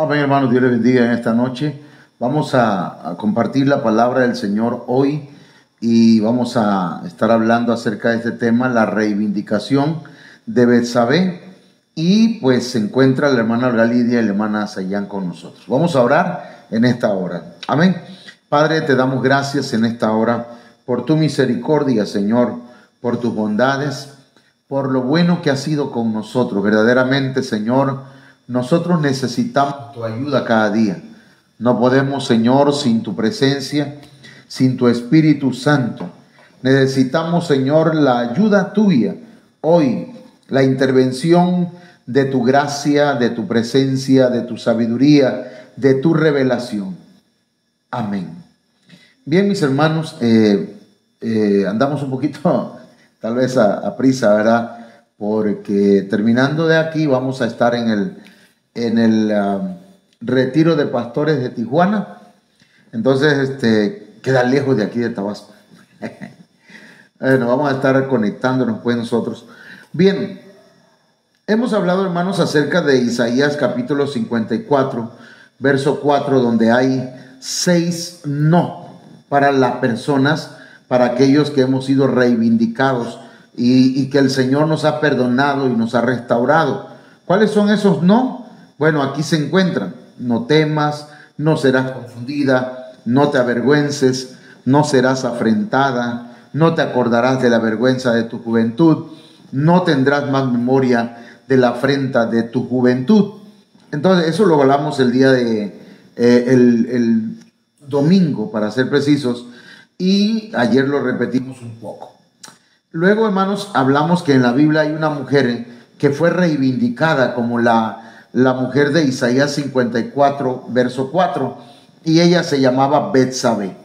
Amén, hermanos, Dios les bendiga en esta noche. Vamos a compartir la palabra del Señor hoy y vamos a estar hablando acerca de este tema, la reivindicación de Betsabé. Y pues se encuentra la hermana Olga Lidia y la hermana Sayán con nosotros. Vamos a orar en esta hora. Amén. Padre, te damos gracias en esta hora por tu misericordia, Señor, por tus bondades, por lo bueno que has sido con nosotros. Verdaderamente, Señor, nosotros necesitamos tu ayuda cada día. No podemos, Señor, sin tu presencia, sin tu Espíritu Santo. Necesitamos, Señor, la ayuda tuya hoy, la intervención de tu gracia, de tu presencia, de tu sabiduría, de tu revelación. Amén. Bien, mis hermanos, andamos un poquito, tal vez a prisa, ¿verdad? Porque terminando de aquí vamos a estar en el retiro de pastores de Tijuana. Entonces, queda lejos de aquí de Tabasco. Bueno, vamos a estar conectándonos pues nosotros. Bien, hemos hablado, hermanos, acerca de Isaías capítulo 54, verso 4, donde hay 6 no para las personas, para aquellos que hemos sido reivindicados y que el Señor nos ha perdonado y nos ha restaurado. ¿Cuáles son esos no? Bueno, aquí se encuentran: no temas, no serás confundida, no te avergüences, no serás afrentada, no te acordarás de la vergüenza de tu juventud, no tendrás más memoria de la afrenta de tu juventud. Entonces, eso lo hablamos el día de el domingo, para ser precisos, y ayer lo repetimos un poco. Luego, hermanos, hablamos que en la Biblia hay una mujer que fue reivindicada como la mujer de Isaías 54, verso 4, y ella se llamaba Betsabé.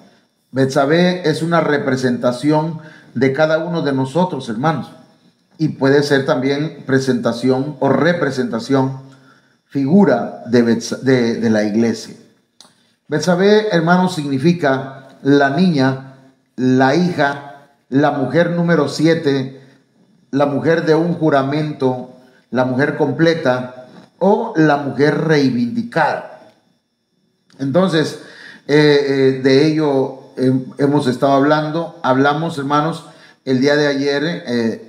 Betsabé es una representación de cada uno de nosotros, hermanos, y puede ser también presentación o representación, figura de la iglesia. Betsabé, hermanos, significa la niña, la hija, la mujer número 7, la mujer de un juramento, la mujer completa o la mujer reivindicada. Entonces, de ello hemos estado hablando. Hablamos, hermanos, el día de ayer,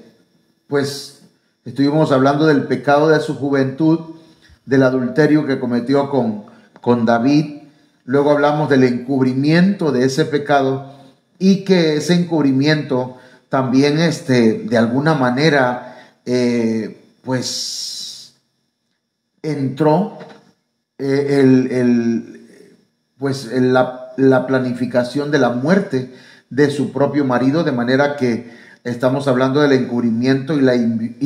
pues estuvimos hablando del pecado de su juventud, del adulterio que cometió con David. Luego hablamos del encubrimiento de ese pecado y que ese encubrimiento también de alguna manera pues entró la planificación de la muerte de su propio marido, de manera que estamos hablando del encubrimiento y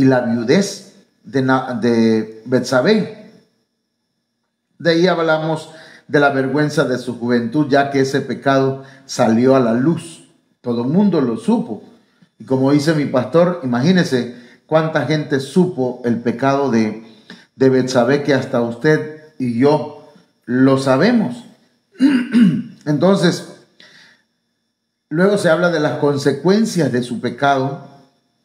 la viudez de Betsabé. De ahí hablamos de la vergüenza de su juventud, ya que ese pecado salió a la luz. Todo el mundo lo supo. Y como dice mi pastor, imagínese cuánta gente supo el pecado de Betsabé, que hasta usted y yo lo sabemos. Entonces, luego se habla de las consecuencias de su pecado,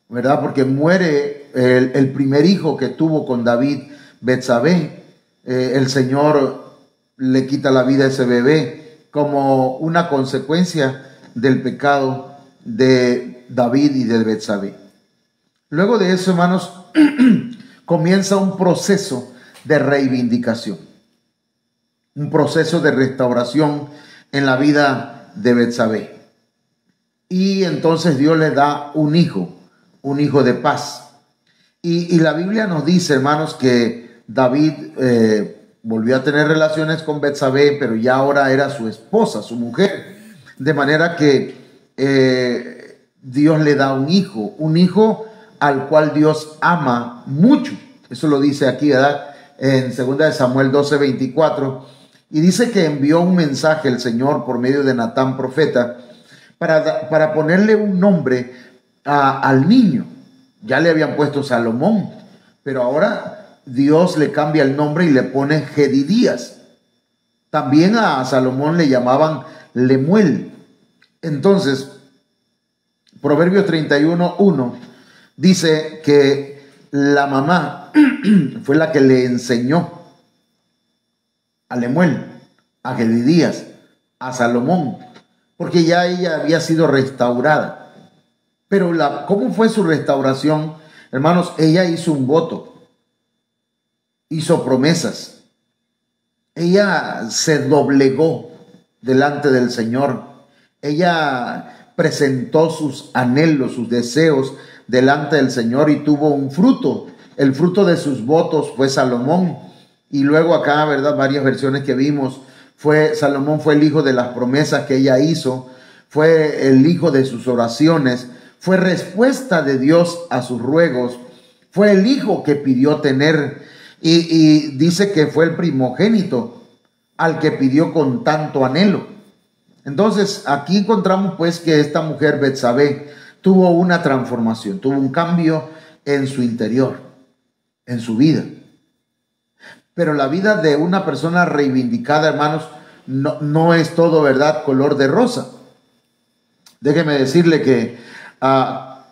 ¿verdad? Porque muere el primer hijo que tuvo con David, Betsabé. El Señor le quita la vida a ese bebé como una consecuencia del pecado de David y de Betsabé. Luego de eso, hermanos, comienza un proceso de reivindicación, un proceso de restauración en la vida de Betsabé. Y entonces Dios le da un hijo de paz. Y la Biblia nos dice, hermanos, que David volvió a tener relaciones con Betsabé, pero ya ahora era su esposa, su mujer. De manera que Dios le da un hijo al cual Dios ama mucho. Eso lo dice aquí, ¿verdad? En 2 Samuel 12:24. Y dice que envió un mensaje el Señor por medio de Natán, profeta, para ponerle un nombre al niño. Ya le habían puesto Salomón, pero ahora Dios le cambia el nombre y le pone Jedidías. También a Salomón le llamaban Lemuel. Entonces, Proverbios 31:1 dice que la mamá fue la que le enseñó a Lemuel, a Gedidías, a Salomón, porque ya ella había sido restaurada. Pero ¿cómo fue su restauración? Hermanos, ella hizo un voto, hizo promesas, ella se doblegó delante del Señor, ella presentó sus anhelos, sus deseos delante del Señor y tuvo un fruto. El fruto de sus votos fue Salomón. Y luego acá, ¿verdad? Varias versiones que vimos, Salomón fue el hijo de las promesas que ella hizo, fue el hijo de sus oraciones, fue respuesta de Dios a sus ruegos, fue el hijo que pidió tener y dice que fue el primogénito al que pidió con tanto anhelo. Entonces aquí encontramos pues que esta mujer Betsabé tuvo una transformación, tuvo un cambio en su interior, en su vida. Pero la vida de una persona reivindicada, hermanos, no es todo, ¿verdad?, color de rosa. Déjeme decirle que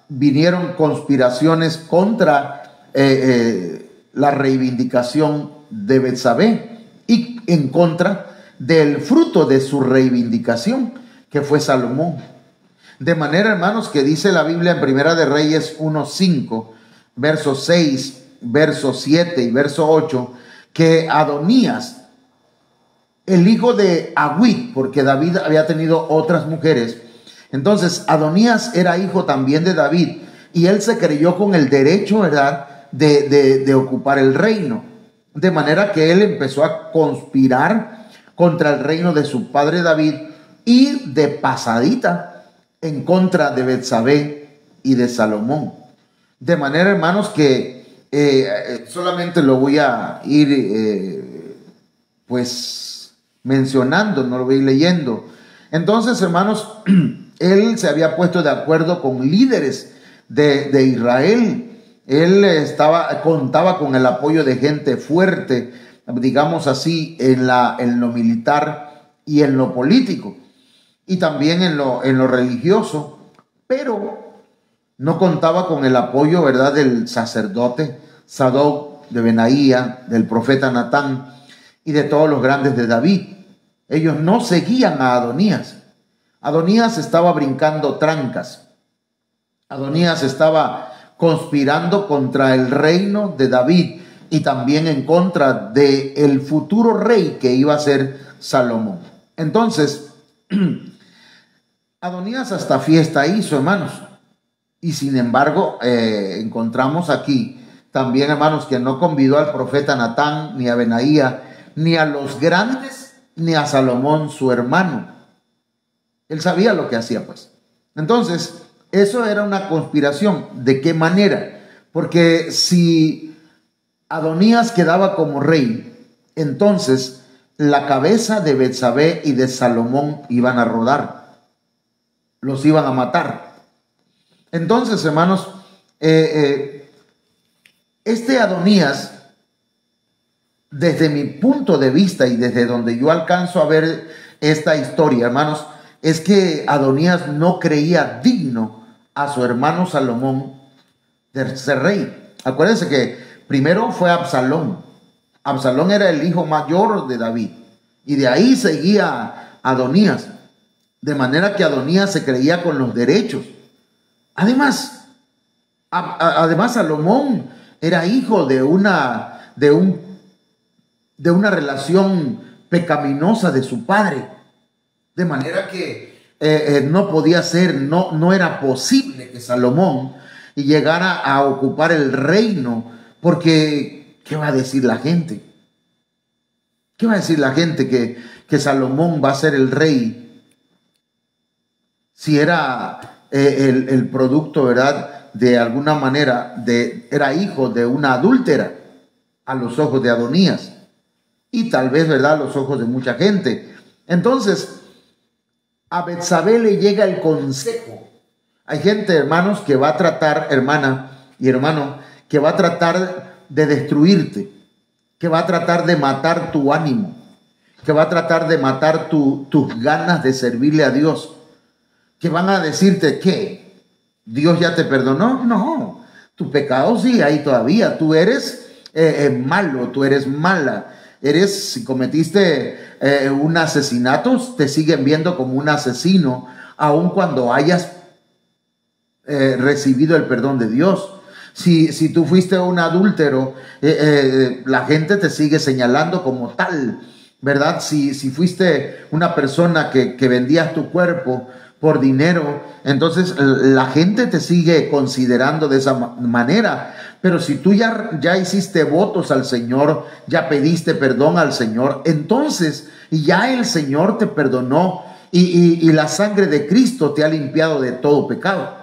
vinieron conspiraciones contra la reivindicación de Betsabé y en contra del fruto de su reivindicación, que fue Salomón. De manera, hermanos, que dice la Biblia en Primera de Reyes 1:5, verso 6, verso 7 y verso 8, que Adonías, el hijo de Agüit, porque David había tenido otras mujeres, entonces Adonías era hijo también de David, y él se creyó con el derecho, ¿verdad?, de ocupar el reino. De manera que él empezó a conspirar contra el reino de su padre David y de pasadita en contra de Betsabé y de Salomón. De manera, hermanos, que solamente lo voy a ir pues mencionando, no lo voy leyendo. Entonces, hermanos, él se había puesto de acuerdo con líderes de Israel. Él contaba con el apoyo de gente fuerte, digamos así, en lo militar y en lo político, y también en lo religioso, pero no contaba con el apoyo, ¿verdad?, del sacerdote Sadoc, de Benaía, del profeta Natán y de todos los grandes de David. Ellos no seguían a Adonías. Adonías estaba brincando trancas. Adonías estaba conspirando contra el reino de David y también en contra del futuro rey que iba a ser Salomón. Entonces, Adonías hasta fiesta hizo, hermanos. Y sin embargo, encontramos aquí también, hermanos, que no convidó al profeta Natán, ni a Benaía, ni a los grandes, ni a Salomón, su hermano. Él sabía lo que hacía, pues. Entonces, eso era una conspiración. ¿De qué manera? Porque si Adonías quedaba como rey, entonces la cabeza de Betsabé y de Salomón iban a rodar. Los iban a matar. Entonces, hermanos, este Adonías, desde mi punto de vista y desde donde yo alcanzo a ver esta historia, hermanos, es que Adonías no creía digno a su hermano Salomón de ser rey. Acuérdense que primero fue Absalón. Absalón era el hijo mayor de David y de ahí seguía Adonías, de manera que Adonías se creía con los derechos. Además Salomón era hijo de una relación pecaminosa de su padre, de manera que no podía ser, no era posible que Salomón llegara a ocupar el reino, porque ¿qué va a decir la gente? ¿Qué va a decir la gente que Salomón va a ser el rey si era el producto, ¿verdad?, de alguna manera era hijo de una adúltera a los ojos de Adonías y tal vez, ¿verdad?, a los ojos de mucha gente? Entonces a Betsabé le llega el consejo. Hay gente, hermanos, que va a tratar, hermana y hermano, que va a tratar de destruirte, que va a tratar de matar tu ánimo, que va a tratar de matar tus ganas de servirle a Dios, que van a decirte que Dios ya te perdonó. No, tu pecado sigue ahí todavía. Tú eres malo, tú eres mala. Si cometiste un asesinato, te siguen viendo como un asesino, aun cuando hayas recibido el perdón de Dios. Si tú fuiste un adúltero, la gente te sigue señalando como tal, ¿verdad? Si fuiste una persona que vendías tu cuerpo por dinero, entonces la gente te sigue considerando de esa manera. Pero si tú ya hiciste votos al Señor, ya pediste perdón al Señor, entonces ya el Señor te perdonó y la sangre de Cristo te ha limpiado de todo pecado.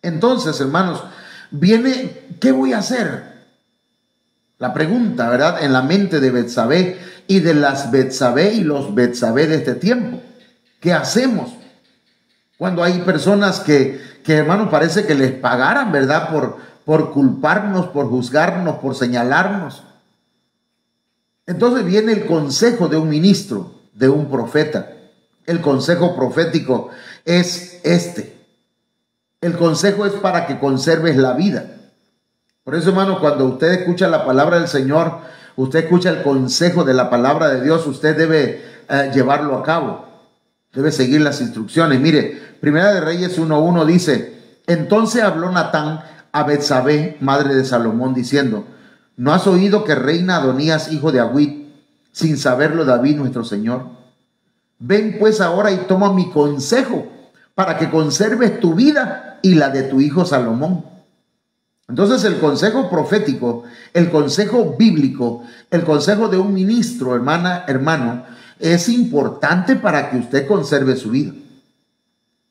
Entonces, hermanos, viene, ¿qué voy a hacer? La pregunta, ¿verdad? En la mente de Betsabé y de las Betsabé y los Betsabé de este tiempo. ¿Qué hacemos? Cuando hay personas que hermanos, parece que les pagaran, ¿verdad? Por culparnos, por juzgarnos, por señalarnos. Entonces viene el consejo de un ministro, de un profeta. El consejo profético es este. El consejo es para que conserves la vida. Por eso, hermano, cuando usted escucha la palabra del Señor, usted escucha el consejo de la palabra de Dios, usted debe llevarlo a cabo. Debe seguir las instrucciones. Mire, Primera de Reyes 1:1 dice: entonces habló Natán a Betsabé, madre de Salomón, diciendo: ¿no has oído que reina Adonías, hijo de Agüit, sin saberlo David nuestro señor? Ven pues ahora y toma mi consejo, para que conserves tu vida y la de tu hijo Salomón. Entonces el consejo profético, el consejo bíblico, el consejo de un ministro, hermano, es importante para que usted conserve su vida,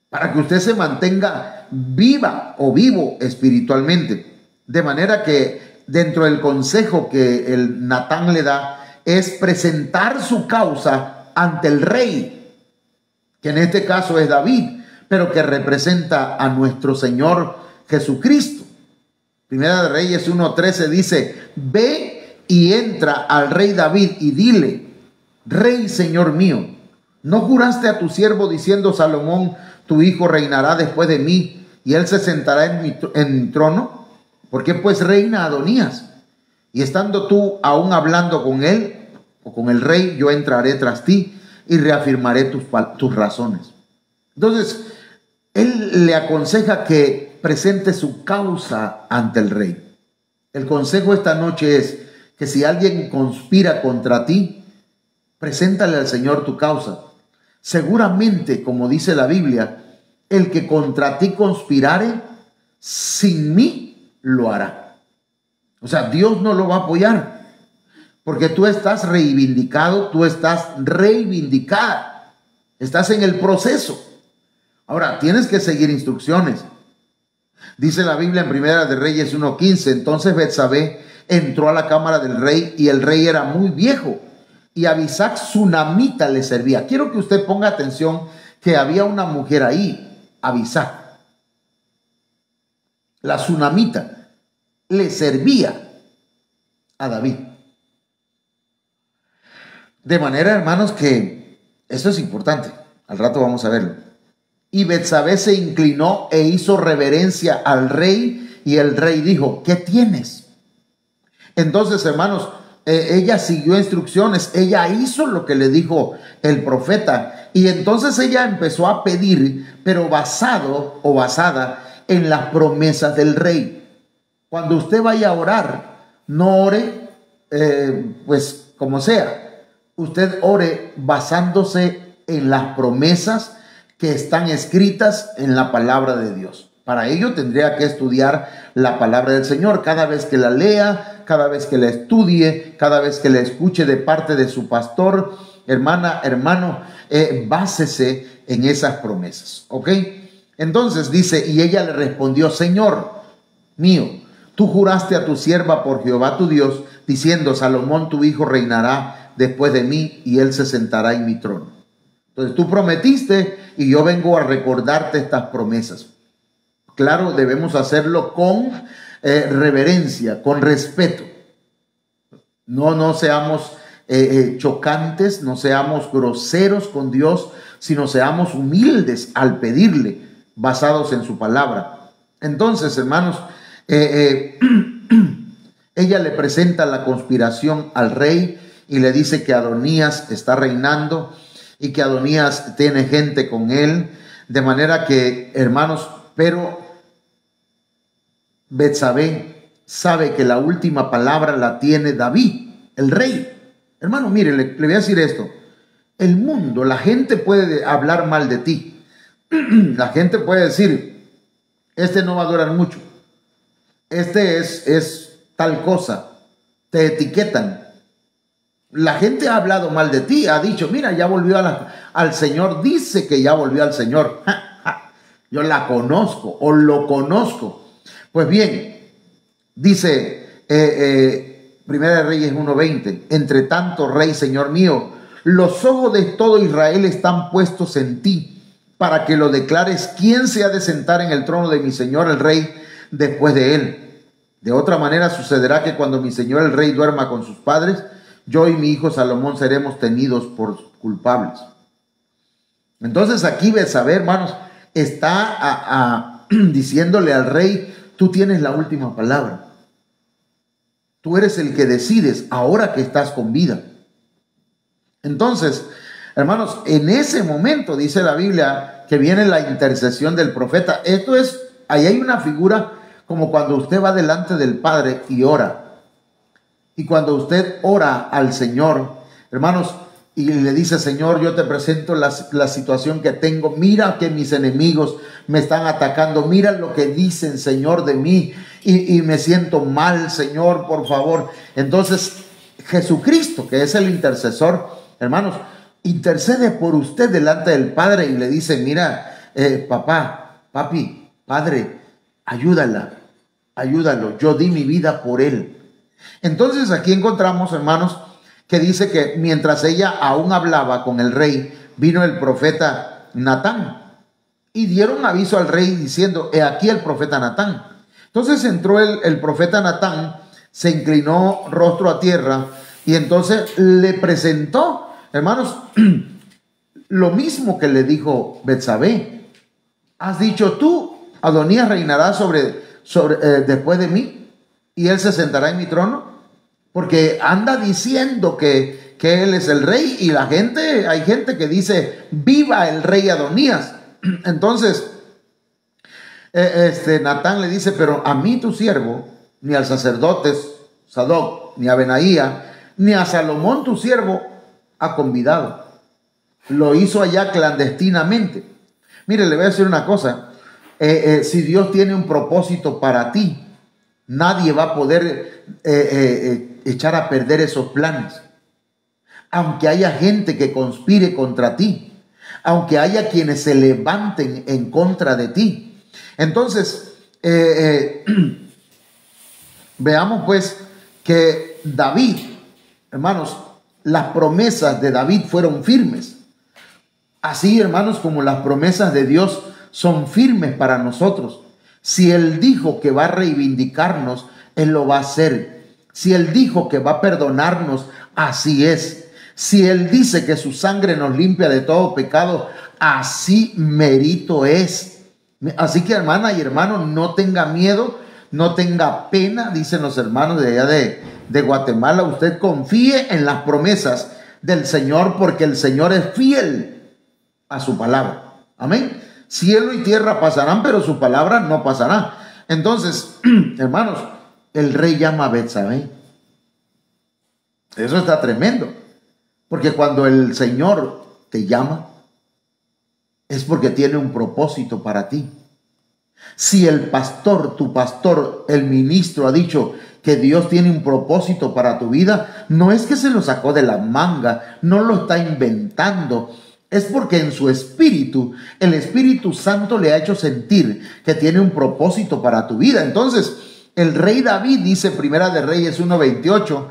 para que usted se mantenga viva o vivo espiritualmente. De manera que dentro del consejo que el Natán le da es presentar su causa ante el rey, que en este caso es David, pero que representa a nuestro Señor Jesucristo. Primera de Reyes 1:13 dice: ve y entra al rey David y dile: Rey, Señor mío, ¿no juraste a tu siervo diciendo: Salomón, tu hijo, reinará después de mí, y él se sentará en mi trono? ¿Por qué pues reina Adonías? Y estando tú aún hablando con él o con el rey, yo entraré tras ti y reafirmaré tus razones. Entonces, él le aconseja que presente su causa ante el rey. El consejo esta noche es que si alguien conspira contra ti, preséntale al Señor tu causa. Seguramente, como dice la Biblia, el que contra ti conspirare, sin mí lo hará. O sea, Dios no lo va a apoyar, porque tú estás reivindicado, tú estás reivindicada, estás en el proceso. Ahora, tienes que seguir instrucciones. Dice la Biblia en Primera de Reyes 1:15, entonces Betsabé entró a la cámara del rey y el rey era muy viejo y Abisac sunamita le servía. Quiero que usted ponga atención que había una mujer ahí, Abisac. La sunamita le servía a David. De manera, hermanos, que esto es importante. Al rato vamos a verlo. Y Betsabé se inclinó e hizo reverencia al rey, y el rey dijo: ¿qué tienes? Entonces, hermanos, ella siguió instrucciones, ella hizo lo que le dijo el profeta, y entonces ella empezó a pedir, pero basado o basada en las promesas del rey. Cuando usted vaya a orar, no ore pues como sea, usted ore basándose en las promesas que están escritas en la palabra de Dios. Para ello tendría que estudiar la palabra del Señor cada vez que la lea, cada vez que la estudie, cada vez que la escuche de parte de su pastor. Hermana, hermano, básese en esas promesas, ¿ok? Entonces dice, y ella le respondió: Señor mío, tú juraste a tu sierva por Jehová tu Dios, diciendo: Salomón tu hijo reinará después de mí, y él se sentará en mi trono. Entonces tú prometiste, y yo vengo a recordarte estas promesas. Claro, debemos hacerlo con reverencia, con respeto. No seamos chocantes, no seamos groseros con Dios, sino seamos humildes al pedirle, basados en su palabra. Entonces, hermanos, ella le presenta la conspiración al rey, y le dice que Adonías está reinando y que Adonías tiene gente con él. De manera que, hermanos, pero Betsabé sabe que la última palabra la tiene David, el rey. Hermano, mire, le voy a decir esto. El mundo, la gente puede hablar mal de ti. La gente puede decir, este no va a durar mucho. Este es tal cosa. Te etiquetan. La gente ha hablado mal de ti, ha dicho, mira, ya volvió al Señor, dice que ya volvió al Señor. Yo la conozco o lo conozco. Pues bien, dice Primera de Reyes 1:20, entre tanto, Rey, Señor mío, los ojos de todo Israel están puestos en ti, para que lo declares quién se ha de sentar en el trono de mi Señor el Rey después de él. De otra manera sucederá que cuando mi Señor el Rey duerma con sus padres, yo y mi hijo Salomón seremos tenidos por culpables. Entonces aquí Betsabé, hermanos, está diciéndole al rey, tú tienes la última palabra. Tú eres el que decides ahora que estás con vida. Entonces, hermanos, en ese momento dice la Biblia que viene la intercesión del profeta. Esto es, ahí hay una figura como cuando usted va delante del Padre y ora. Y cuando usted ora al Señor, hermanos, y le dice, Señor, yo te presento la situación que tengo. Mira que mis enemigos me están atacando. Mira lo que dicen, Señor, de mí. Y me siento mal, Señor, por favor. Entonces, Jesucristo, que es el intercesor, hermanos, intercede por usted delante del Padre y le dice, mira, papá, papi, padre, ayúdalo. Yo di mi vida por él. Entonces aquí encontramos, hermanos, que dice que mientras ella aún hablaba con el rey, vino el profeta Natán y dieron aviso al rey diciendo, he aquí el profeta Natán. Entonces entró el profeta Natán, se inclinó rostro a tierra y entonces le presentó, hermanos, lo mismo que le dijo Betsabé. ¿Has dicho tú, Adonías reinará después de mí y él se sentará en mi trono? Porque anda diciendo que él es el rey y hay gente que dice, viva el rey Adonías. Entonces, Natán le dice, pero a mí tu siervo, ni al sacerdote Sadoc, ni a Benaía, ni a Salomón tu siervo ha convidado. Lo hizo allá clandestinamente. Mire, le voy a decir una cosa. Si Dios tiene un propósito para ti, nadie va a poder echar a perder esos planes. Aunque haya gente que conspire contra ti, aunque haya quienes se levanten en contra de ti. Entonces, veamos pues que David, hermanos, las promesas de David fueron firmes. Así, hermanos, como las promesas de Dios son firmes para nosotros. Si Él dijo que va a reivindicarnos, Él lo va a hacer. Si Él dijo que va a perdonarnos, así es. Si Él dice que su sangre nos limpia de todo pecado, así merito es. Así que, hermana y hermano, no tenga miedo, no tenga pena, dicen los hermanos de allá de Guatemala. Usted confíe en las promesas del Señor, porque el Señor es fiel a su palabra. Amén. Cielo y tierra pasarán, pero su palabra no pasará. Entonces, hermanos, el rey llama a Betsabé. Eso está tremendo. Porque cuando el Señor te llama, es porque tiene un propósito para ti. Si el pastor, tu pastor, el ministro ha dicho que Dios tiene un propósito para tu vida, no es que se lo sacó de la manga, no lo está inventando. Es porque en su espíritu, el Espíritu Santo le ha hecho sentir que tiene un propósito para tu vida. Entonces, el rey David, dice Primera de Reyes 1:28,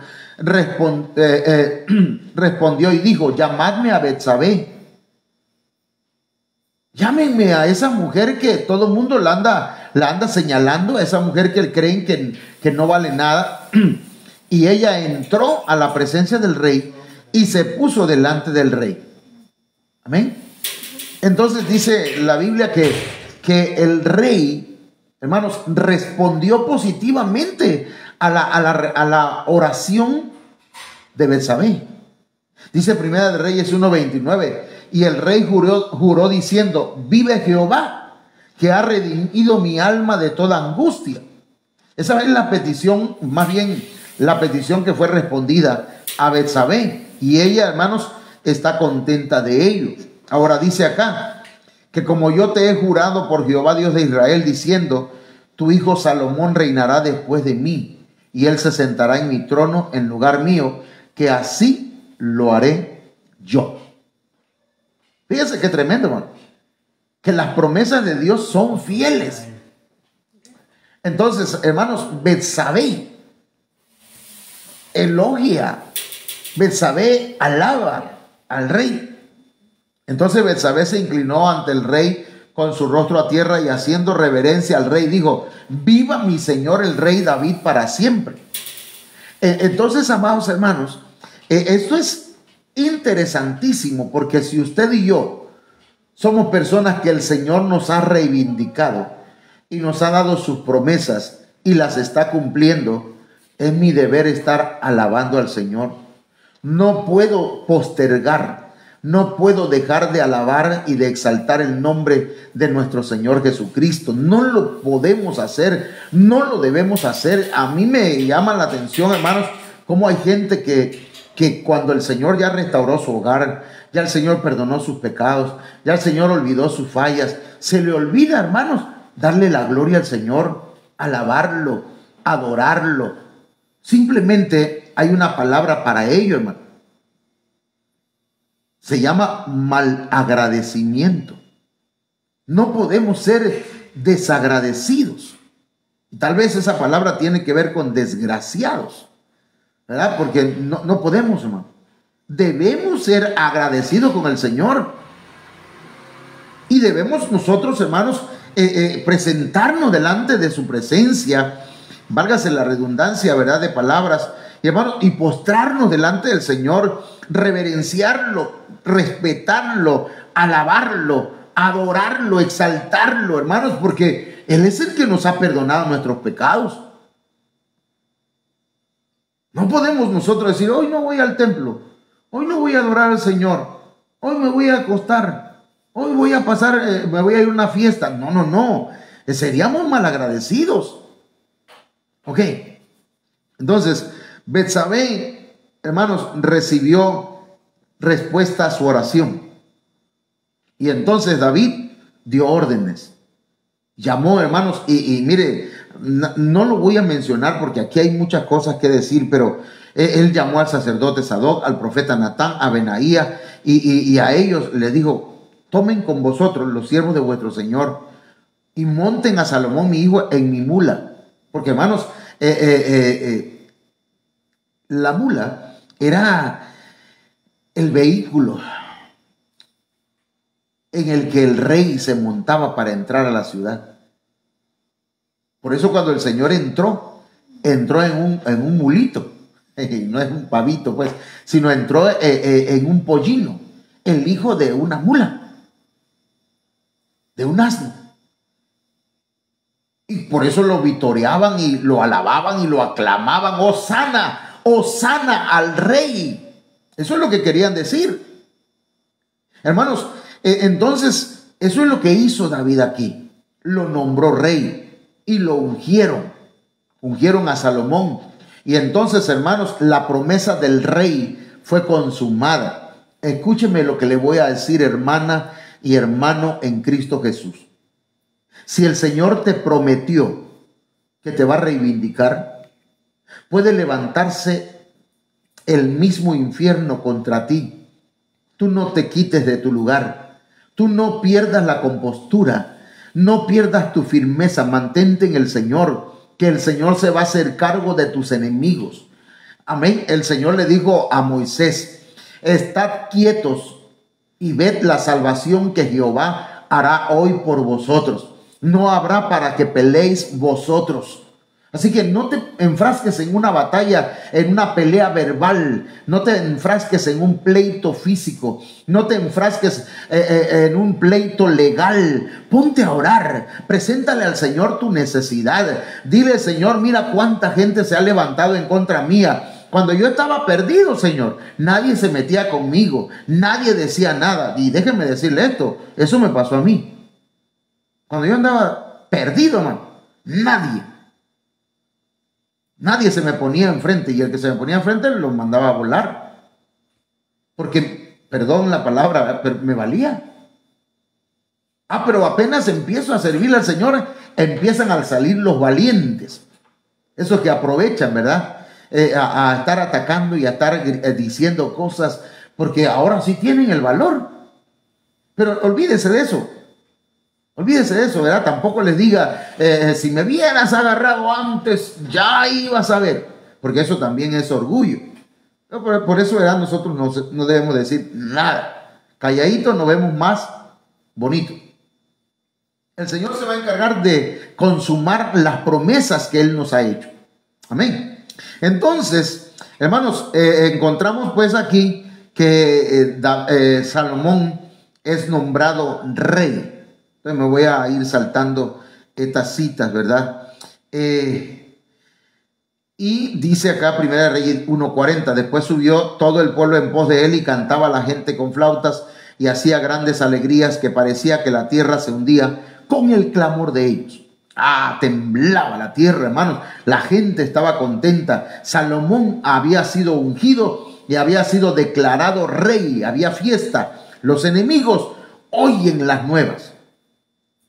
respondió y dijo, llamadme a Betsabé. Llámenme a esa mujer que todo el mundo la anda señalando, a esa mujer que creen que no vale nada. Y ella entró a la presencia del rey y se puso delante del rey. Amén. Entonces dice la Biblia que el rey, hermanos, respondió positivamente a la oración de Betsabé. Dice Primera de Reyes 1:29, y el rey juró diciendo, vive Jehová, que ha redimido mi alma de toda angustia. Esa es la petición, más bien la petición que fue respondida a Betsabé, y ella, hermanos, está contenta de ello. Ahora dice acá, que como yo te he jurado por Jehová Dios de Israel, diciendo, tu hijo Salomón reinará después de mí, y él se sentará en mi trono en lugar mío, que así lo haré yo. Fíjense qué tremendo, hermano, que las promesas de Dios son fieles. Entonces, hermanos, Betsabé elogia, Betsabé alaba al rey. Entonces Betsabé se inclinó ante el rey con su rostro a tierra y haciendo reverencia al rey dijo, viva mi señor el rey David para siempre. Entonces, amados hermanos, esto es interesantísimo, porque si usted y yo somos personas que el Señor nos ha reivindicado y nos ha dado sus promesas y las está cumpliendo, es mi deber estar alabando al Señor. No puedo postergar, no puedo dejar de alabar y de exaltar el nombre de nuestro Señor Jesucristo. No lo podemos hacer, no lo debemos hacer. A mí me llama la atención, hermanos, cómo hay gente que cuando el Señor ya restauró su hogar, ya el Señor perdonó sus pecados, ya el Señor olvidó sus fallas, se le olvida, hermanos, darle la gloria al Señor, alabarlo, adorarlo. Simplemente hay una palabra para ello, hermano. Se llama malagradecimiento. No podemos ser desagradecidos. Tal vez esa palabra tiene que ver con desgraciados, ¿verdad? Porque no podemos, hermano. Debemos ser agradecidos con el Señor. Y debemos nosotros, hermanos, presentarnos delante de su presencia, válgase la redundancia, ¿verdad?, de palabras, y, hermanos, y postrarnos delante del Señor, reverenciarlo, respetarlo, alabarlo, adorarlo, exaltarlo, hermanos, porque Él es el que nos ha perdonado nuestros pecados. No podemos nosotros decir, hoy no voy al templo, hoy no voy a adorar al Señor, hoy me voy a acostar, hoy voy a pasar, me voy a ir a una fiesta. No, seríamos malagradecidos. Ok, entonces Betsabé, hermanos, recibió respuesta a su oración. Y entonces David dio órdenes. Llamó, hermanos, y mire, no lo voy a mencionar porque aquí hay muchas cosas que decir, pero él llamó al sacerdote Sadoc, al profeta Natán, a Benaía, y a ellos les dijo, tomen con vosotros los siervos de vuestro Señor y monten a Salomón mi hijo en mi mula. Porque, hermanos, la mula era el vehículo en el que el rey se montaba para entrar a la ciudad. Por eso cuando el Señor entró en un mulito, no es un pavito, pues, sino entró en un pollino, el hijo de una mula, de un asno. Y por eso lo vitoreaban y lo alababan y lo aclamaban, Hosana, Hosana al rey. Eso es lo que querían decir. Hermanos, entonces, eso es lo que hizo David aquí. Lo nombró rey y lo ungieron. Ungieron a Salomón. Y entonces, hermanos, la promesa del rey fue consumada. Escúcheme lo que le voy a decir, hermana y hermano en Cristo Jesús. Si el Señor te prometió que te va a reivindicar, puede levantarse el mismo infierno contra ti. Tú no te quites de tu lugar. Tú no pierdas la compostura. No pierdas tu firmeza. Mantente en el Señor, que el Señor se va a hacer cargo de tus enemigos. Amén. El Señor le dijo a Moisés, estad quietos y ved la salvación que Jehová hará hoy por vosotros. No habrá para que peleéis vosotros. Así que no te enfrasques en una batalla, en una pelea verbal. No te enfrasques en un pleito físico. No te enfrasques en un pleito legal. Ponte a orar. Preséntale al Señor tu necesidad. Dile, Señor, mira cuánta gente se ha levantado en contra mía. Cuando yo estaba perdido, Señor, nadie se metía conmigo, nadie decía nada. Y déjenme decirle esto, eso me pasó a mí. Cuando yo andaba perdido, hermano, nadie se me ponía enfrente, y el que se me ponía enfrente lo mandaba a volar. Porque, perdón la palabra, pero me valía. Pero apenas empiezo a servirle al Señor, empiezan a salir los valientes. Esos que aprovechan, ¿verdad? A estar atacando y a estar diciendo cosas, porque ahora sí tienen el valor. Pero olvídese de eso. Olvídese de eso, ¿verdad? Tampoco les diga, si me hubieras agarrado antes, ya ibas a ver. Porque eso también es orgullo. Por eso, ¿verdad? Nosotros no debemos decir nada. Calladitos nos vemos más bonitos. El Señor se va a encargar de consumar las promesas que Él nos ha hecho. Amén. Entonces, hermanos, encontramos pues aquí que Salomón es nombrado rey. Entonces me voy a ir saltando estas citas, ¿verdad? Y dice acá, Primera de Reyes 1:40, después subió todo el pueblo en pos de él y cantaba la gente con flautas y hacía grandes alegrías, que parecía que la tierra se hundía con el clamor de ellos. Temblaba la tierra, hermanos. La gente estaba contenta. Salomón había sido ungido y había sido declarado rey. Había fiesta. Los enemigos oyen las nuevas.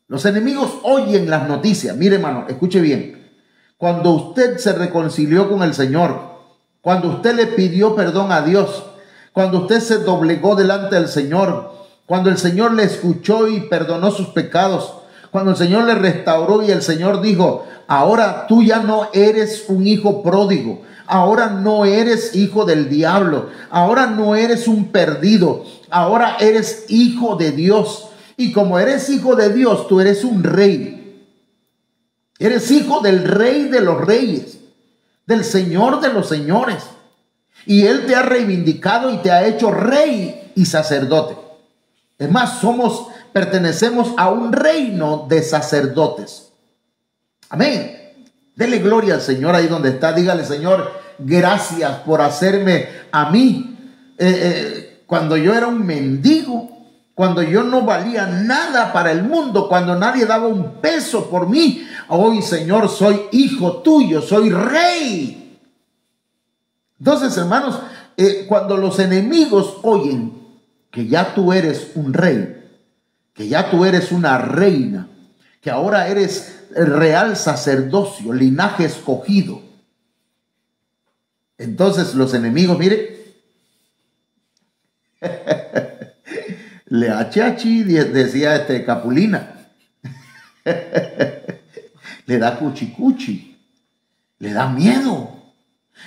Los enemigos oyen las noticias. Mire, hermano, escuche bien. Cuando usted se reconcilió con el Señor, cuando usted le pidió perdón a Dios, cuando usted se doblegó delante del Señor, cuando el Señor le escuchó y perdonó sus pecados, cuando el Señor le restauró y el Señor dijo, ahora tú ya no eres un hijo pródigo, ahora no eres hijo del diablo, ahora no eres un perdido, ahora eres hijo de Dios. Y como eres hijo de Dios, tú eres un rey. Eres hijo del Rey de los reyes, del Señor de los señores. Y Él te ha reivindicado y te ha hecho rey y sacerdote. Es más, pertenecemos a un reino de sacerdotes. Amén. Dele gloria al Señor ahí donde está. Dígale, Señor, gracias por hacerme a mí. Cuando yo era un mendigo, cuando yo no valía nada para el mundo, cuando nadie daba un peso por mí, hoy, Señor, soy hijo tuyo, soy rey. Entonces, hermanos, cuando los enemigos oyen que ya tú eres un rey, que ya tú eres una reina, que ahora eres el real sacerdocio, linaje escogido, entonces los enemigos, mire, le achachi, decía Capulina, le da cuchicuchi, le da miedo,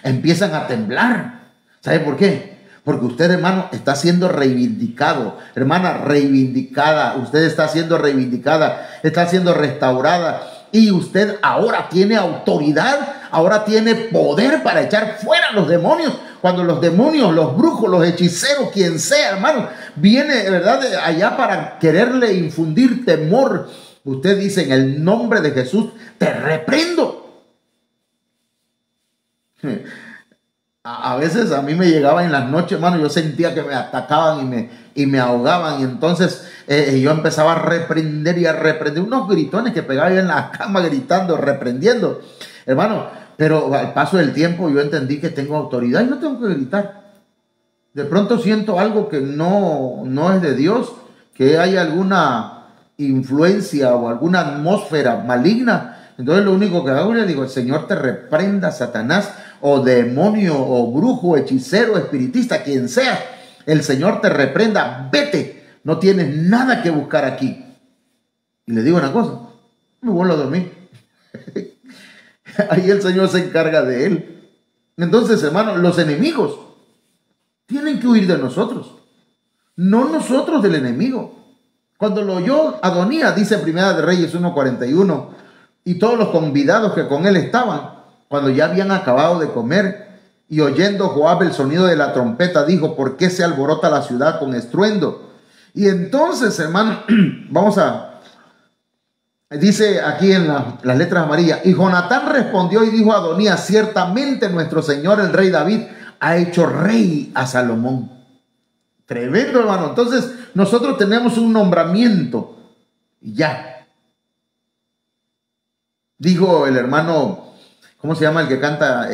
empiezan a temblar. ¿Sabe por qué? Porque usted, hermano, está siendo reivindicado. Hermana, reivindicada. Usted está siendo reivindicada, está siendo restaurada. Y usted ahora tiene autoridad, ahora tiene poder para echar fuera a los demonios. Cuando los demonios, los brujos, los hechiceros, quien sea, hermano, viene, ¿verdad?, de allá para quererle infundir temor, usted dice, en el nombre de Jesús, te reprendo. A veces a mí me llegaba en las noches, hermano, yo sentía que me atacaban y me ahogaban, y entonces yo empezaba a reprender y a reprender, unos gritones que pegaba yo en la cama gritando, reprendiendo, hermano, pero al paso del tiempo yo entendí que tengo autoridad y no tengo que gritar. De pronto siento algo que no es de Dios, que hay alguna influencia o alguna atmósfera maligna, entonces lo único que hago, le digo, el Señor te reprenda, Satanás, o demonio, o brujo, hechicero, espiritista, quien sea, el Señor te reprenda, vete, no tienes nada que buscar aquí. Y le digo una cosa, me vuelvo a dormir. Ahí el Señor se encarga de él. Entonces, hermano, los enemigos tienen que huir de nosotros, no nosotros del enemigo. Cuando lo oyó Adonías, dice Primera de Reyes 1:41, y todos los convidados que con él estaban, cuando ya habían acabado de comer, y oyendo Joab el sonido de la trompeta, dijo, ¿por qué se alborota la ciudad con estruendo? Y entonces, hermano, vamos a Dice aquí en las letras amarillas: y Jonatán respondió y dijo a Adonías: ciertamente nuestro señor el rey David ha hecho rey a Salomón. Tremendo, hermano. Entonces nosotros tenemos un nombramiento y ya. Dijo el hermano, ¿cómo se llama el que canta?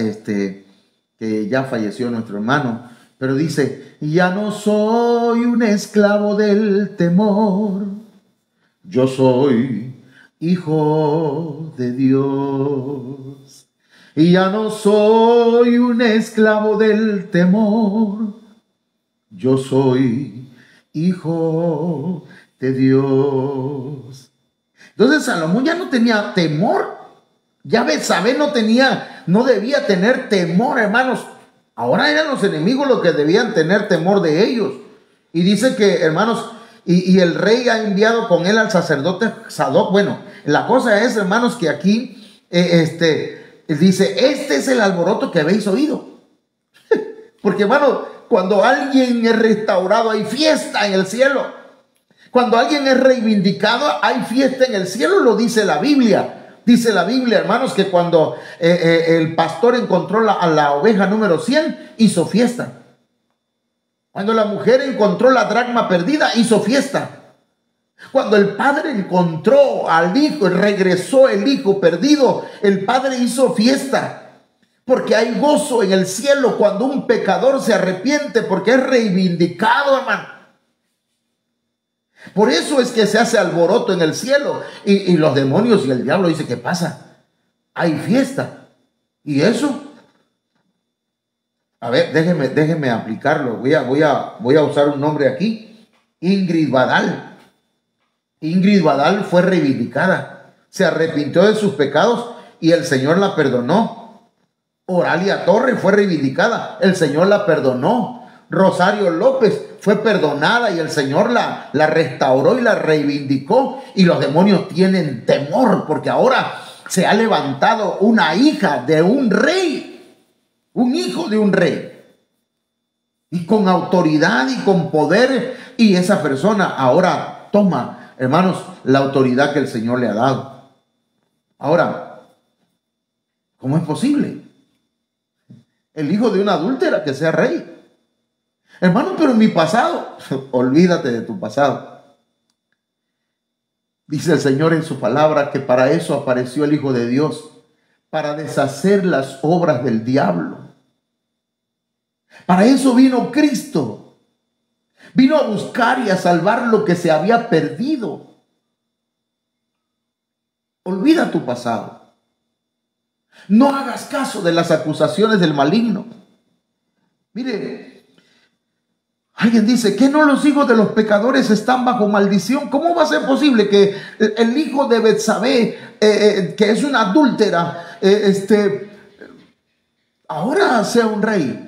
Que ya falleció nuestro hermano, pero dice: ya no soy un esclavo del temor, yo soy hijo de Dios. Y ya no soy un esclavo del temor, yo soy hijo de Dios. Entonces Salomón ya no tenía temor. Ya Betsabé no debía tener temor, hermanos. Ahora eran los enemigos los que debían tener temor de ellos. Y dice que, hermanos, y el rey ha enviado con él al sacerdote Sadoc. Bueno, la cosa es, hermanos, que aquí dice: este es el alboroto que habéis oído. Porque, hermano, cuando alguien es restaurado, hay fiesta en el cielo. Cuando alguien es reivindicado, hay fiesta en el cielo, lo dice la Biblia. Dice la Biblia, hermanos, que cuando el pastor encontró a la oveja número 100, hizo fiesta. Cuando la mujer encontró la dracma perdida, hizo fiesta. Cuando el padre encontró al hijo, regresó el hijo perdido, el padre hizo fiesta. Porque hay gozo en el cielo cuando un pecador se arrepiente, porque es reivindicado, hermano. Por eso es que se hace alboroto en el cielo. Y los demonios y el diablo dicen: ¿qué pasa? Hay fiesta. ¿Y eso? A ver, déjeme aplicarlo. Voy a usar un nombre aquí. Ingrid Badal. Ingrid Badal fue reivindicada. Se arrepintió de sus pecados y el Señor la perdonó. Oralia Torres fue reivindicada. El Señor la perdonó. Rosario López fue perdonada y el Señor la restauró y la reivindicó. Y los demonios tienen temor porque ahora se ha levantado una hija de un rey. Un hijo de un rey. Y con autoridad y con poder. Y esa persona ahora toma, hermanos, la autoridad que el Señor le ha dado. Ahora, ¿cómo es posible? El hijo de una adúltera que sea rey. Hermano, pero en mi pasado, olvídate de tu pasado. Dice el Señor en su palabra que para eso apareció el Hijo de Dios, para deshacer las obras del diablo. Para eso vino Cristo. Vino a buscar y a salvar lo que se había perdido. Olvida tu pasado. No hagas caso de las acusaciones del maligno. Mire, alguien dice: ¿que no los hijos de los pecadores están bajo maldición? ¿Cómo va a ser posible que el hijo de Betsabé, que es una adúltera, ahora sea un rey?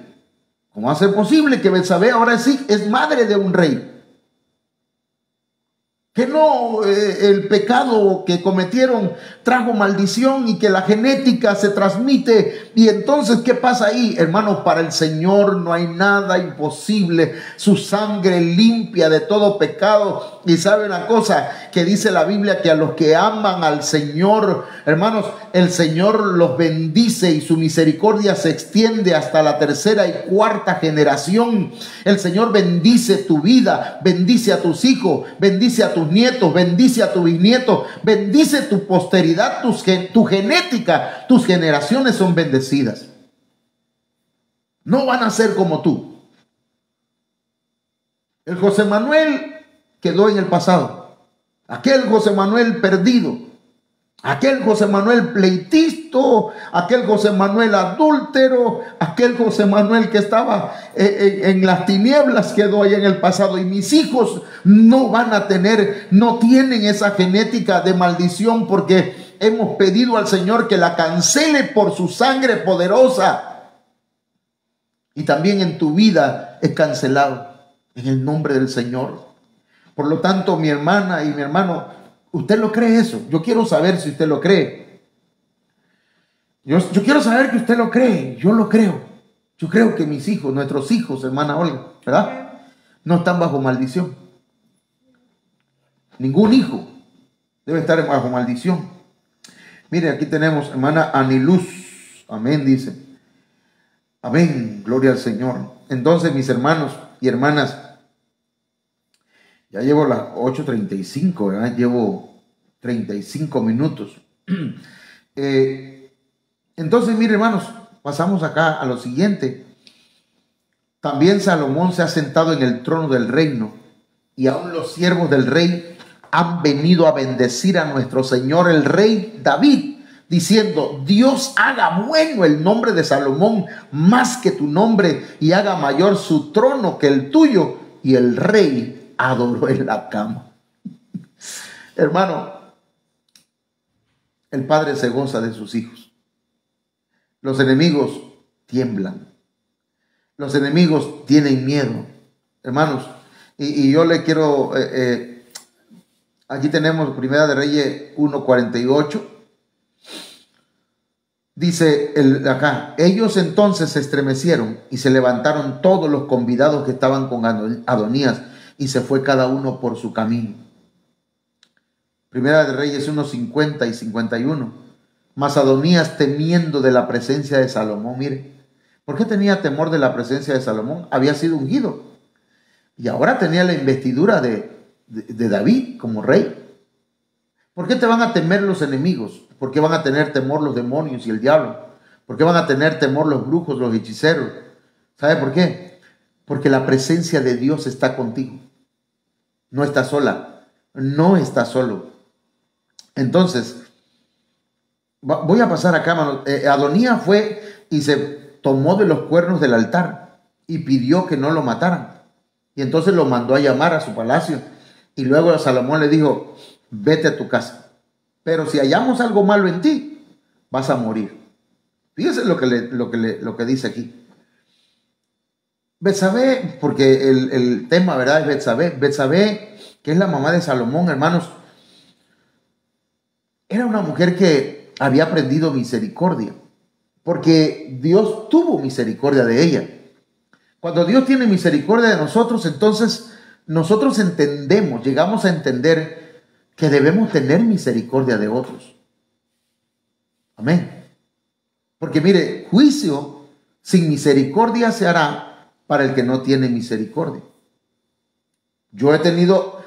¿Cómo va a ser posible que Betsabé ahora sí es madre de un rey? Que no, el pecado que cometieron trajo maldición y que la genética se transmite. Y entonces, ¿qué pasa ahí? Hermanos, para el Señor no hay nada imposible. Su sangre limpia de todo pecado. Y sabe una cosa que dice la Biblia, que a los que aman al Señor, hermanos, el Señor los bendice y su misericordia se extiende hasta la tercera y cuarta generación. El Señor bendice tu vida, bendice a tus hijos, bendice a tus nietos, bendice a tu bisnieto, bendice tu posteridad, tu genética, tus generaciones son bendecidas. No van a ser como tú. El José Manuel quedó en el pasado. Aquel José Manuel perdido, aquel José Manuel pleitisto, aquel José Manuel adúltero, aquel José Manuel que estaba en las tinieblas quedó ahí en el pasado. Y mis hijos no van a tener, no tienen esa genética de maldición, porque hemos pedido al Señor que la cancele por su sangre poderosa. Y también en tu vida es cancelado en el nombre del Señor. Por lo tanto, mi hermana y mi hermano, ¿usted lo cree eso? Yo quiero saber si usted lo cree. Yo quiero saber que usted lo cree. Yo lo creo. Yo creo que mis hijos, nuestros hijos, hermana Olga, ¿verdad? No están bajo maldición. Ningún hijo. Debe estar bajo maldición. Mire, aquí tenemos hermana Aniluz. Amén, dice. Amén, gloria al Señor. Entonces, mis hermanos y hermanas, ya llevo las 8:35, ¿verdad? Llevo 35 minutos. Entonces, mire, hermanos, pasamos acá a lo siguiente. También Salomón se ha sentado en el trono del reino, y aún los siervos del rey han venido a bendecir a nuestro Señor el rey David, diciendo: Dios haga bueno el nombre de Salomón más que tu nombre, y haga mayor su trono que el tuyo. Y el rey adoró en la cama. Hermano, el padre se goza de sus hijos. Los enemigos tiemblan. Los enemigos tienen miedo, hermanos. Y yo le quiero, aquí tenemos Primera de Reyes 1:48. Dice acá: ellos entonces se estremecieron y se levantaron todos los convidados que estaban con Adonías, y se fue cada uno por su camino. Primera de Reyes 1:50 y 51. Mas Adonías, temiendo de la presencia de Salomón, mire, ¿por qué tenía temor de la presencia de Salomón? Había sido ungido y ahora tenía la investidura de David como rey. ¿Por qué te van a temer los enemigos? ¿Por qué van a tener temor los demonios y el diablo? ¿Por qué van a tener temor los brujos, los hechiceros? ¿Sabe por qué? Porque la presencia de Dios está contigo. No estás sola, no estás solo. Entonces, voy a pasar acá, mano. Adonías fue y se tomó de los cuernos del altar y pidió que no lo mataran. Y entonces lo mandó a llamar a su palacio. Y luego Salomón le dijo: vete a tu casa, pero si hallamos algo malo en ti, vas a morir. Fíjese lo que dice aquí. Betsabé, porque el tema, ¿verdad?, es Betsabé. Betsabé, que es la mamá de Salomón, hermanos, era una mujer que había aprendido misericordia, porque Dios tuvo misericordia de ella. Cuando Dios tiene misericordia de nosotros, entonces nosotros entendemos, llegamos a entender que debemos tener misericordia de otros. Amén. Porque mire, juicio sin misericordia se hará para el que no tiene misericordia. Yo he tenido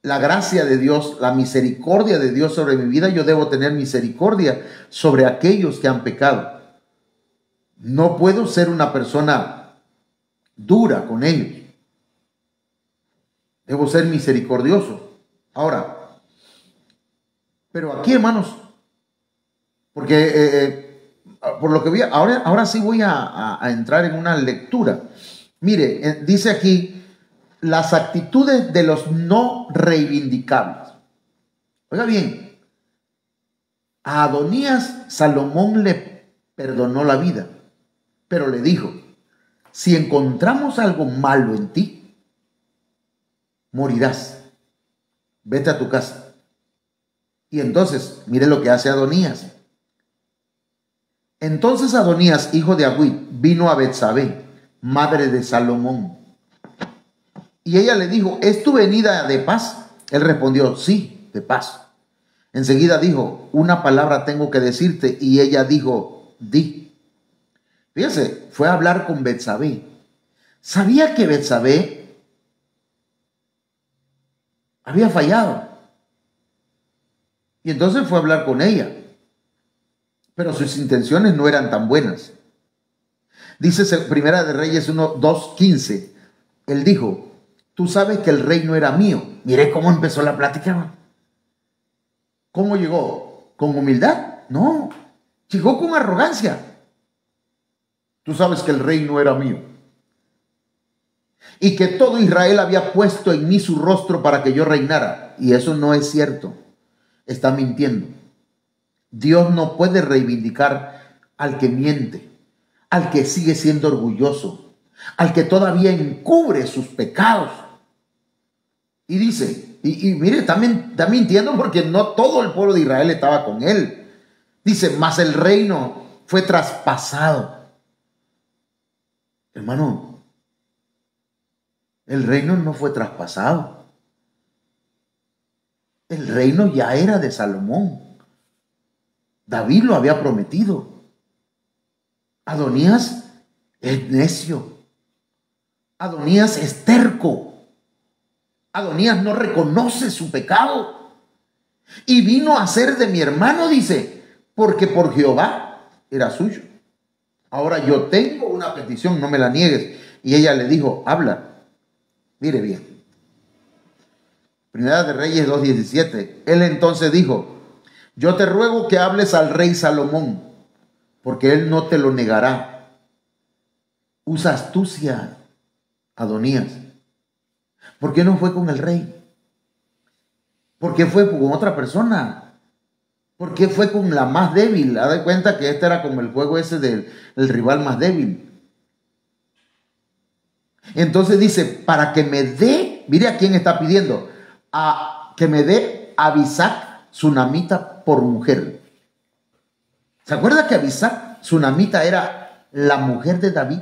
la gracia de Dios, la misericordia de Dios sobre mi vida. Yo debo tener misericordia sobre aquellos que han pecado. No puedo ser una persona dura con ellos. Debo ser misericordioso. Ahora, pero aquí, hermanos, porque por lo que vi, ahora sí voy a entrar en una lectura. Mire, dice aquí las actitudes de los no reivindicables. Oiga bien, a Adonías Salomón le perdonó la vida, pero le dijo: si encontramos algo malo en ti, morirás. Vete a tu casa. Y entonces, mire lo que hace Adonías. Entonces Adonías, hijo de Agüit, vino a Betsabé, madre de Salomón. Y ella le dijo: ¿es tu venida de paz? Él respondió: sí, de paz. Enseguida dijo: una palabra tengo que decirte. Y ella dijo: di. Fíjense, fue a hablar con Betsabé. Sabía que Betsabé había fallado. Y entonces fue a hablar con ella. Pero sus intenciones no eran tan buenas. Dice Primera de Reyes 1:2:15. Él dijo: tú sabes que el reino era mío. Mire cómo empezó la plática. ¿Cómo llegó? ¿Con humildad? No, llegó con arrogancia. Tú sabes que el reino era mío y que todo Israel había puesto en mí su rostro para que yo reinara. Y eso no es cierto. Está mintiendo. Dios no puede reivindicar al que miente, al que sigue siendo orgulloso, al que todavía encubre sus pecados. Y dice, y mire, está mintiendo, porque no todo el pueblo de Israel estaba con él. Dice: mas el reino fue traspasado. Hermano, el reino no fue traspasado. El reino ya era de Salomón. David lo había prometido. Adonías es necio. Adonías es terco. Adonías no reconoce su pecado. Y vino a ser de mi hermano, dice, porque por Jehová era suyo. Ahora yo tengo una petición, no me la niegues. Y ella le dijo, habla. Mire bien. Primera de Reyes 2:17. Él entonces dijo, yo te ruego que hables al rey Salomón, porque él no te lo negará. Usa astucia, Adonías. ¿Por qué no fue con el rey? ¿Por qué fue con otra persona? ¿Por qué fue con la más débil? Haz de cuenta que este era como el juego ese del rival más débil. Entonces dice, para que me dé, mire a quién está pidiendo, que me dé a Abisac, sunamita, por mujer. ¿Se acuerda que Abisac, sunamita, era la mujer de David?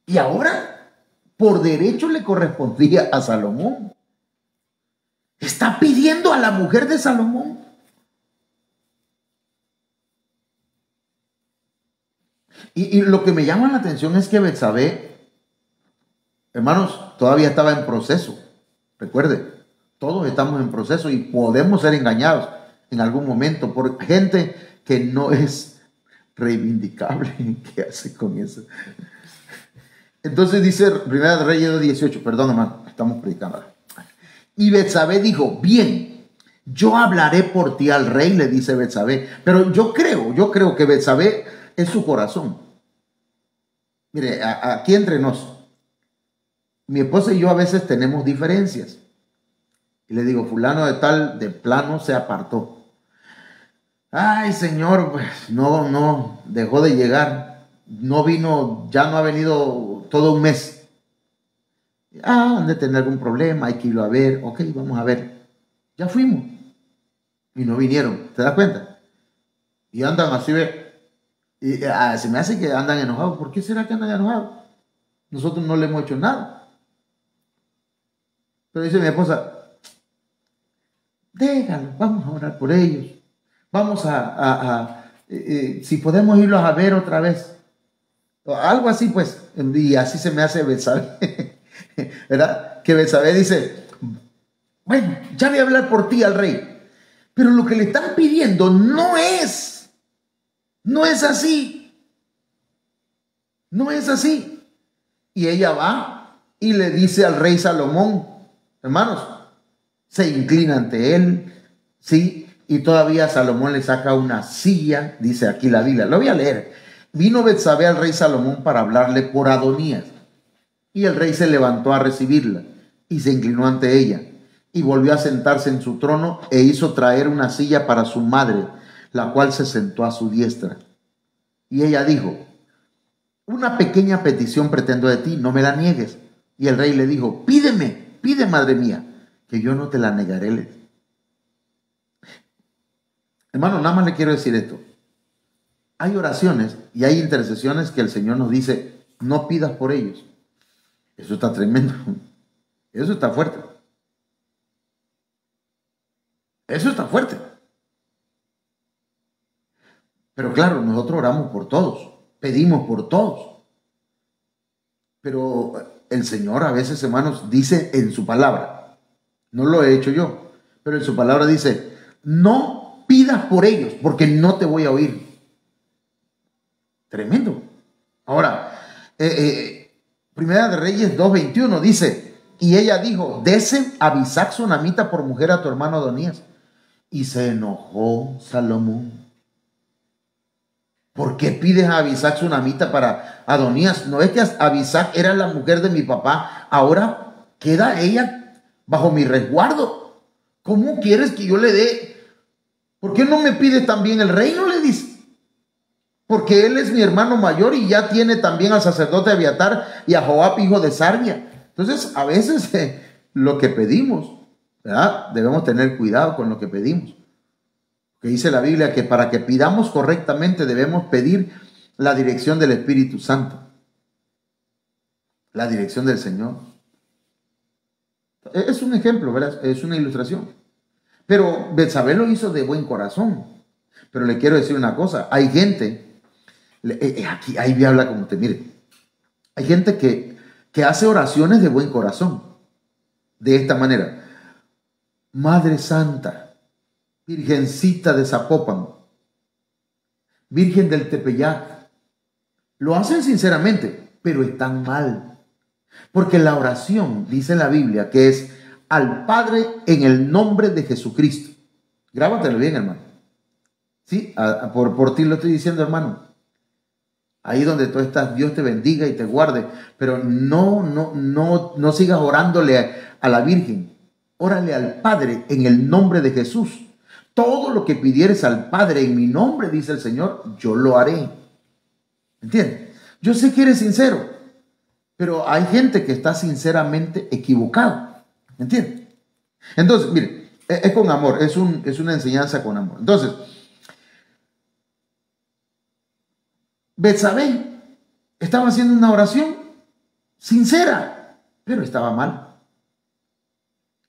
Y ahora, por derecho le correspondía a Salomón. Está pidiendo a la mujer de Salomón. Y lo que me llama la atención es que Betsabé, hermanos, todavía estaba en proceso. Recuerde, todos estamos en proceso y podemos ser engañados en algún momento por gente que no es reivindicable. ¿Qué hace con eso? Entonces dice Primera de Reyes 2:18, perdón, hermano, estamos predicando. Y Betsabé dijo, bien, yo hablaré por ti al rey, le dice Betsabé. Pero yo creo que Betsabé es su corazón. Mire, aquí entre nos, mi esposa y yo a veces tenemos diferencias. Y le digo, fulano de tal, de plano se apartó. Ay, Señor, pues no, dejó de llegar. No vino, ya no ha venido todo un mes. Han de tener algún problema, hay que irlo a ver. Ok, vamos a ver. Ya fuimos. Y no vinieron, ¿te das cuenta? Y andan así, ve. Y se me hace que andan enojados. ¿Por qué será que andan enojados? Nosotros no le hemos hecho nada. Pero dice mi esposa, déjalo, vamos a orar por ellos. Vamos si podemos irlos a ver otra vez. Algo así, pues. Y así se me hace Betsabé. ¿Verdad? Que Betsabé dice, bueno, ya voy a hablar por ti al rey. Pero lo que le están pidiendo no es así. No es así. Y ella va y le dice al rey Salomón, hermanos, se inclina ante él, ¿sí? Y todavía Salomón le saca una silla, dice aquí la Biblia, lo voy a leer. Vino Betsabé al rey Salomón para hablarle por Adonías. Y el rey se levantó a recibirla y se inclinó ante ella. Y volvió a sentarse en su trono e hizo traer una silla para su madre, la cual se sentó a su diestra. Y ella dijo, una pequeña petición pretendo de ti, no me la niegues. Y el rey le dijo, pide, madre mía, que yo no te la negaré. Hermano, nada más le quiero decir esto. Hay oraciones y hay intercesiones que el Señor nos dice, no pidas por ellos. Eso está tremendo. Eso está fuerte. Eso está fuerte. Pero claro, nosotros oramos por todos, pedimos por todos. Pero el Señor a veces, hermanos, dice en su palabra, no lo he hecho yo, pero en su palabra dice, no pidas por ellos, porque no te voy a oír. Tremendo. Ahora, Primera de Reyes 2:21 dice, y ella dijo, dese a Abisac sunamita por mujer a tu hermano Adonías. Y se enojó Salomón. ¿Por qué pides a Abisac sunamita para Adonías? ¿No es que Abisac era la mujer de mi papá? Ahora queda ella bajo mi resguardo. ¿Cómo quieres que yo le dé? ¿Por qué no me pides también el reino? Le dice. Porque él es mi hermano mayor y ya tiene también al sacerdote Abiatar y a Joab, hijo de Sarvia. Entonces, a veces lo que pedimos, ¿verdad? Debemos tener cuidado con lo que pedimos. Que dice la Biblia que para que pidamos correctamente debemos pedir la dirección del Espíritu Santo, la dirección del Señor. Es un ejemplo, ¿verdad? Es una ilustración. Pero Betsabé lo hizo de buen corazón. Pero le quiero decir una cosa, hay gente, aquí ahí me habla como usted, mire, hay gente que hace oraciones de buen corazón, de esta manera. Madre Santa, Virgencita de Zapopan, Virgen del Tepeyac, lo hacen sinceramente, pero están mal. Porque la oración, dice la Biblia, que es al Padre en el nombre de Jesucristo. Grábatelo bien, hermano. Sí, por ti lo estoy diciendo, hermano. Ahí donde tú estás, Dios te bendiga y te guarde. Pero no sigas orándole a la Virgen. Órale al Padre en el nombre de Jesús. Todo lo que pidieres al Padre en mi nombre, dice el Señor, yo lo haré. ¿Entiendes? Yo sé que eres sincero, pero hay gente que está sinceramente equivocado. ¿Entiendes? Entonces, mire, es con amor, es una enseñanza con amor. Entonces, Betsabé estaba haciendo una oración sincera, pero estaba mal.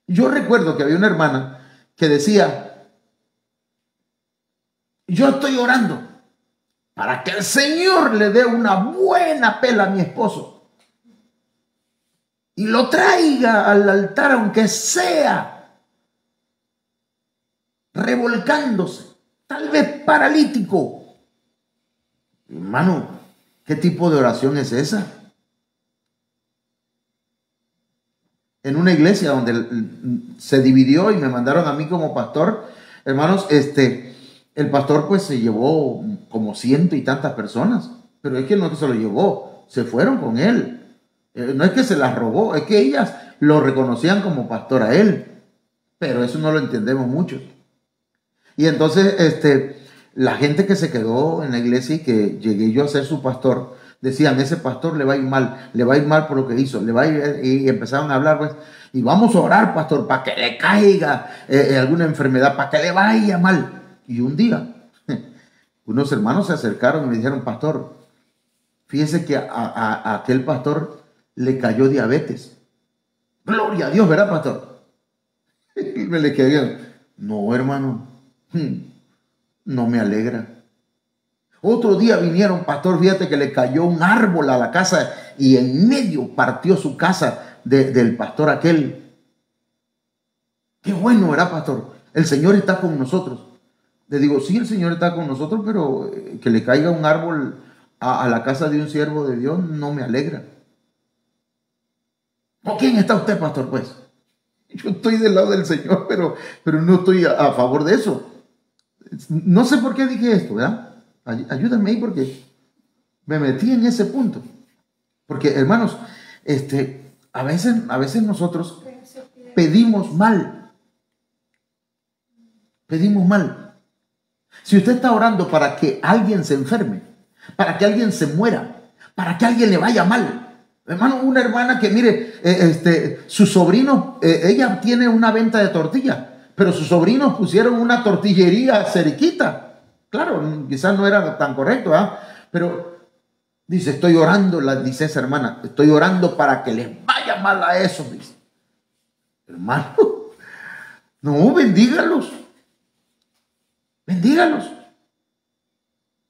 Yo recuerdo que había una hermana que decía, yo estoy orando para que el Señor le dé una buena pela a mi esposo y lo traiga al altar, aunque sea revolcándose, tal vez paralítico. Hermano, ¿qué tipo de oración es esa? En una iglesia donde se dividió y me mandaron a mí como pastor, hermanos, el pastor pues se llevó como 100 y tantas personas, pero es que no es que se lo llevó, se fueron con él. No es que se las robó, es que ellas lo reconocían como pastor a él, pero eso no lo entendemos muchos. Y entonces, la gente que se quedó en la iglesia y que llegué yo a ser su pastor, decían, ese pastor le va a ir mal por lo que hizo, le va a ir, y empezaron a hablar, pues, y vamos a orar, pastor, para que le caiga alguna enfermedad, para que le vaya mal. Y un día, unos hermanos se acercaron y me dijeron, pastor, fíjese que a aquel pastor le cayó diabetes. Gloria a Dios, ¿verdad, pastor? Y me le quedé, no, hermano, no me alegra. Otro día vinieron, pastor, fíjate que le cayó un árbol a la casa y en medio partió su casa del pastor aquel. Qué bueno, ¿verdad, pastor? El Señor está con nosotros. Le digo, sí, el Señor está con nosotros, pero que le caiga un árbol a la casa de un siervo de Dios no me alegra. ¿Con quién está usted, pastor? Pues yo estoy del lado del Señor, pero no estoy a favor de eso. No sé por qué dije esto, ¿verdad? Ayúdame ahí porque me metí en ese punto. Porque, hermanos, a veces nosotros pedimos mal. Pedimos mal. Si usted está orando para que alguien se enferme, para que alguien se muera, para que alguien le vaya mal. Hermano, una hermana que mire, su sobrino, ella tiene una venta de tortillas, pero sus sobrinos pusieron una tortillería cerquita. Claro, quizás no era tan correcto, ¿eh? Pero dice, estoy orando, dice esa hermana, estoy orando para que les vaya mal a esos, dice. Hermano, no, bendígalos. Bendígalos.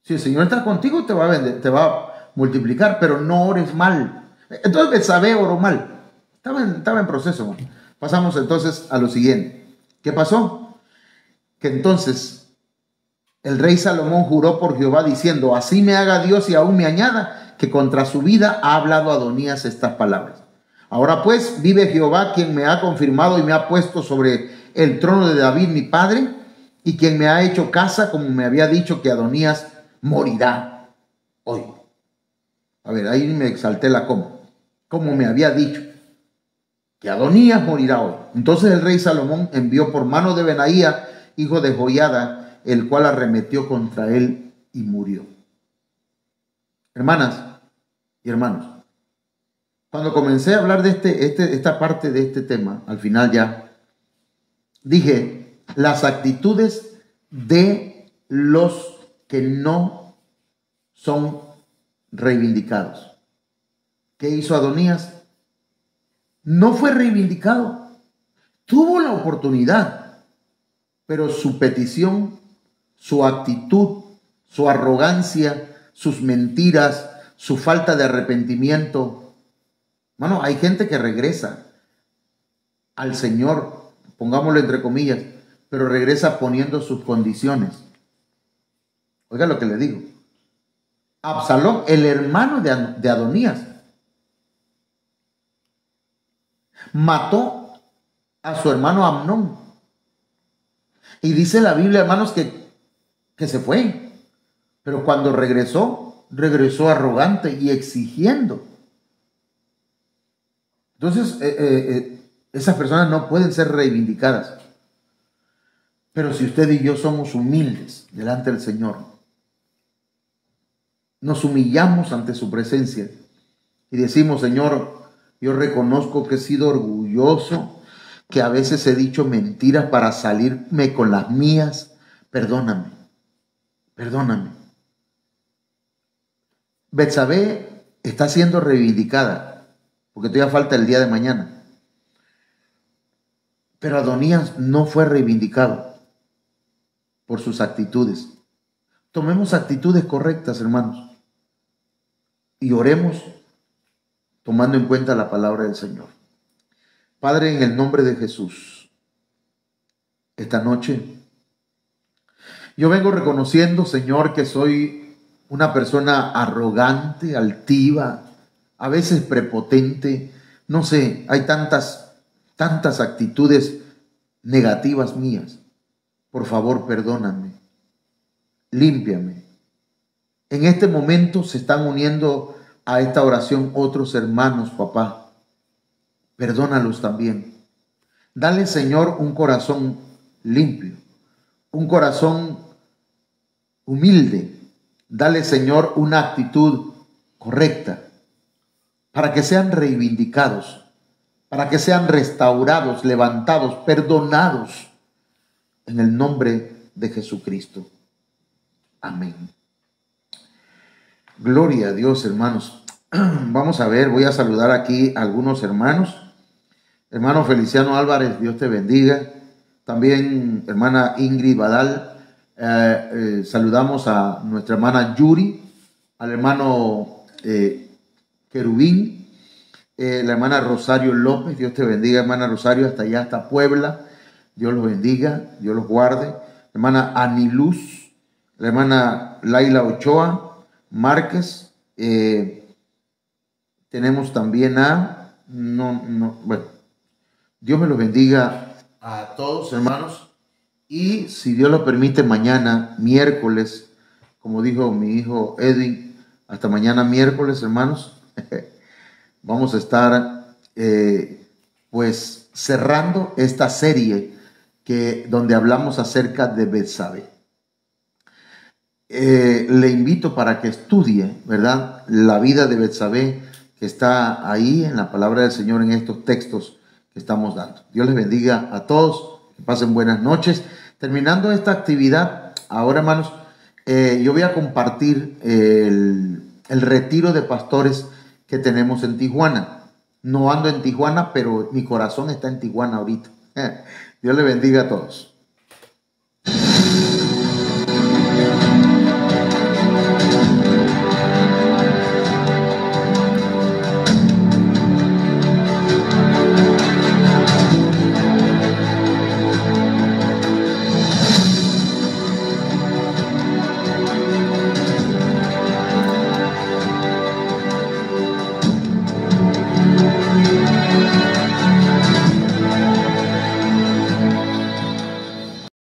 Si el Señor está contigo, te va a multiplicar, pero no ores mal. Entonces Betsabé oró mal. Estaba en proceso. Pasamos entonces a lo siguiente. ¿Qué pasó? Que entonces el rey Salomón juró por Jehová diciendo, así me haga Dios y aún me añada, que contra su vida ha hablado Adonías estas palabras. Ahora pues vive Jehová, quien me ha confirmado y me ha puesto sobre el trono de David mi padre, y quien me ha hecho casa, como me había dicho que Adonías morirá hoy. A ver, ahí me exalté la coma. Como me había dicho que Adonías morirá hoy. Entonces el rey Salomón envió por mano de Benaía, hijo de Joiada, el cual arremetió contra él y murió. Hermanas y hermanos, cuando comencé a hablar de esta parte de este tema, al final ya, dije las actitudes de los que no son reivindicados. ¿Qué hizo Adonías? No fue reivindicado. tuvo la oportunidad, pero su petición, su actitud, su arrogancia, sus mentiras, su falta de arrepentimiento. Mano, hay gente que regresa al Señor, pongámoslo entre comillas, pero regresa poniendo sus condiciones. Oiga lo que le digo. Absalón, el hermano de Adonías, mató a su hermano Amnón. Y dice la Biblia, hermanos, que se fue. Pero cuando regresó arrogante y exigiendo. Entonces, esas personas no pueden ser reivindicadas. Pero si usted y yo somos humildes delante del Señor, nos humillamos ante su presencia y decimos: Señor, yo reconozco que he sido orgulloso, que a veces he dicho mentiras para salirme con las mías. Perdóname, perdóname. Betsabé está siendo reivindicada, porque todavía falta el día de mañana. Pero Adonías no fue reivindicado por sus actitudes. Tomemos actitudes correctas, hermanos, y oremos tomando en cuenta la palabra del Señor. Padre, en el nombre de Jesús, esta noche yo vengo reconociendo, Señor, que soy una persona arrogante, altiva, a veces prepotente. No sé, hay tantas actitudes negativas mías. Por favor, perdóname, límpiame. En este momento se están uniendo a esta oración otros hermanos, papá. Perdónalos también. Dale, Señor, un corazón limpio, un corazón humilde. Dale, Señor, una actitud correcta para que sean reivindicados, para que sean restaurados, levantados, perdonados en el nombre de Jesucristo. Amén. Gloria a Dios, hermanos. Vamos a ver, voy a saludar aquí a algunos hermanos. Hermano Feliciano Álvarez, Dios te bendiga. También hermana Ingrid Badal. Saludamos a nuestra hermana Yuri, al hermano Querubín, la hermana Rosario López. Dios te bendiga, hermana Rosario, hasta allá, hasta Puebla. Dios los bendiga, Dios los guarde. Hermana Aniluz, la hermana Laila Ochoa Márquez. Tenemos también bueno, Dios me los bendiga a todos, hermanos. Y si Dios lo permite, mañana, miércoles, como dijo mi hijo Edwin, hasta mañana miércoles, hermanos, vamos a estar pues cerrando esta serie donde hablamos acerca de Betsabé. Le invito para que estudie, ¿verdad?, la vida de Betsabé, que está ahí en la palabra del Señor, en estos textos que estamos dando. Dios les bendiga a todos, que pasen buenas noches. Terminando esta actividad, ahora, hermanos, yo voy a compartir el retiro de pastores que tenemos en Tijuana. No ando en Tijuana, pero mi corazón está en Tijuana ahorita. Dios les bendiga a todos.